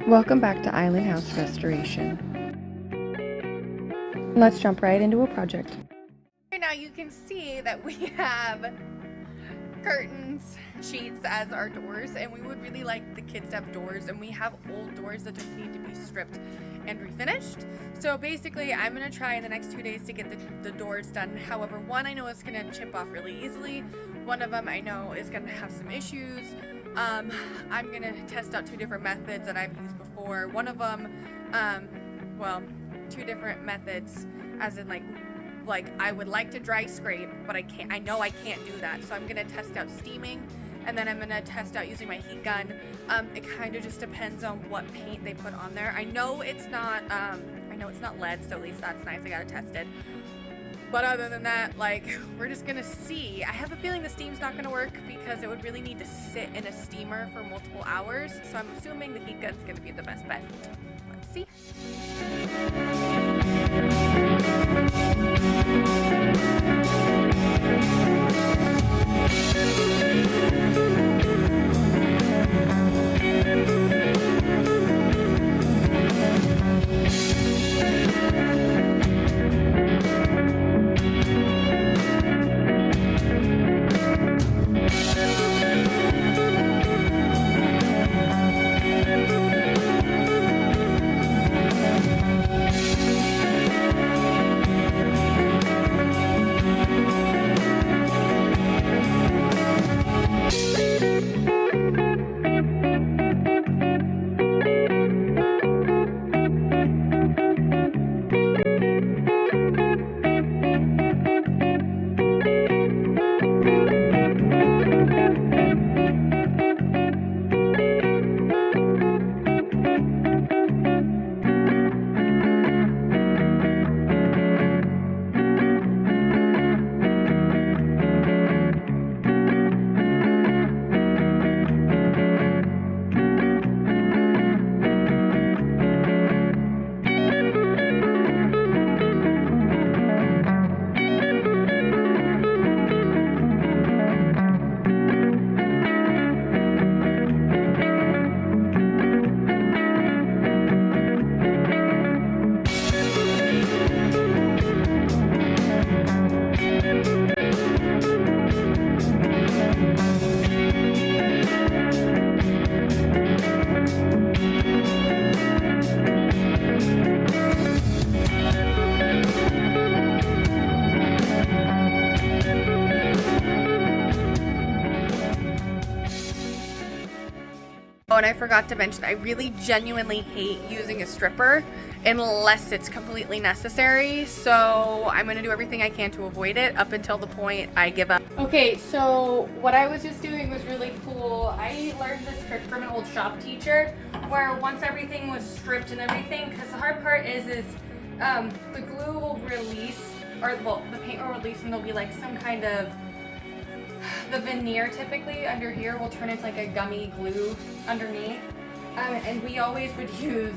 Welcome back to Island House Restoration. Let's jump right into a project. Right now you can see that we have curtains, sheets as our doors, and we would really like the kids to have doors, and we have old doors that just need to be stripped and refinished. So basically I'm going to try in the next 2 days to get the doors done. However, one I know is going to chip off really easily. One of them I know is going to have some issues. I'm going to test out 2 different methods that I've used before. One of them, 2 different methods, as in like I would like to dry scrape, but I know I can't do that. So I'm going to test out steaming, and then I'm going to test out using my heat gun. It kind of just depends on what paint they put on there. I know it's not lead, so at least that's nice. I got it tested. But other than that, we're just gonna see. I have a feeling the steam's not gonna work because it would really need to sit in a steamer for multiple hours. So I'm assuming the heat gun's gonna be the best bet. Let's see. Oh, and I forgot to mention, I really genuinely hate using a stripper unless it's completely necessary. So I'm going to do everything I can to avoid it up until the point I give up. Okay, so what I was just doing was really cool. I learned this trick from an old shop teacher where once everything was stripped and everything, because the hard part is the glue will release, or well, the paint will release, and there'll be like some kind of, the veneer typically under here will turn into like a gummy glue underneath. And we always would use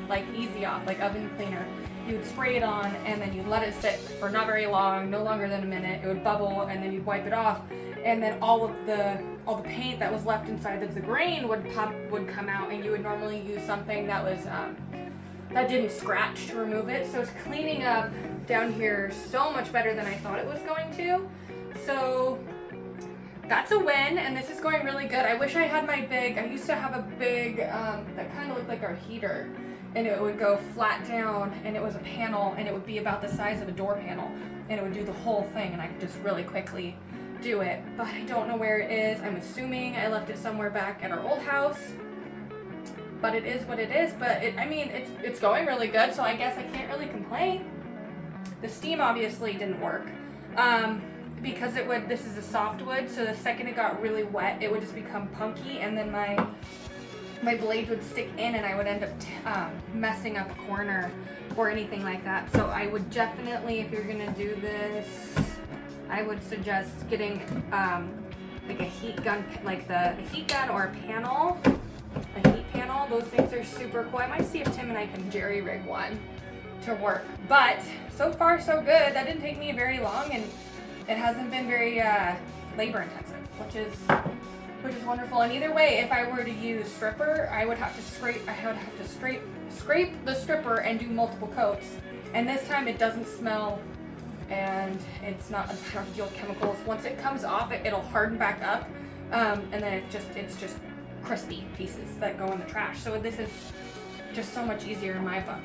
like Easy Off, like oven cleaner. You would spray it on and then you'd let it sit for not very long, no longer than a minute. It would bubble and then you'd wipe it off, and then all the paint that was left inside of the grain would come out, and you would normally use something that was that didn't scratch to remove it. So it's cleaning up down here so much better than I thought it was going to. So that's a win, and this is going really good. I wish I had I used to have a big, that kind of looked like our heater, and it would go flat down, and it was a panel, and it would be about the size of a door panel, and it would do the whole thing, and I could just really quickly do it. But I don't know where it is. I'm assuming I left it somewhere back at our old house, but it is what it is. But it's going really good, so I guess I can't really complain. The steam obviously didn't work. Because this is a softwood, so the second it got really wet, it would just become punky, and then my blade would stick in, and I would end up messing up a corner or anything like that. So I would definitely, if you're gonna do this, I would suggest getting like a heat gun, like the heat gun or a panel, a heat panel. Those things are super cool. I might see if Tim and I can jerry rig one to work. But so far so good. That didn't take me very long, and it hasn't been very labor intensive, which is which is wonderful. And either way, if I were to use stripper, I would have to scrape the stripper and do multiple coats. And this time it doesn't smell, and it's not, I don't have to deal with chemicals. Once it comes off, it'll harden back up, and then it's just crispy pieces that go in the trash. So this is just so much easier in my book.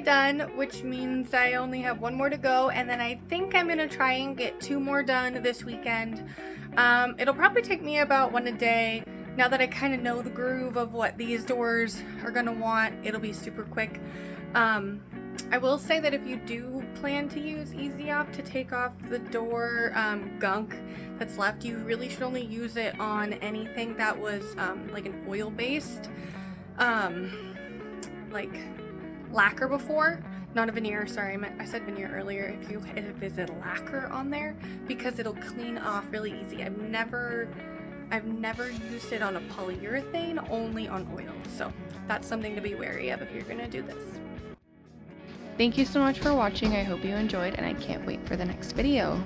done, which means I only have one more to go, and then I think I'm gonna try and get 2 more done this weekend. It'll probably take me about 1 a day. Now that I kind of know the groove of what these doors are gonna want, it'll be super quick. I will say that if you do plan to use Easy Off to take off the door gunk that's left, you really should only use it on anything that was like an oil-based like lacquer before, not a veneer. Sorry, I said veneer earlier. If it is a lacquer on there, because it'll clean off really easy. I've never used it on a polyurethane, only on oil. So that's something to be wary of if you're gonna do this. Thank you so much for watching. I hope you enjoyed, and I can't wait for the next video.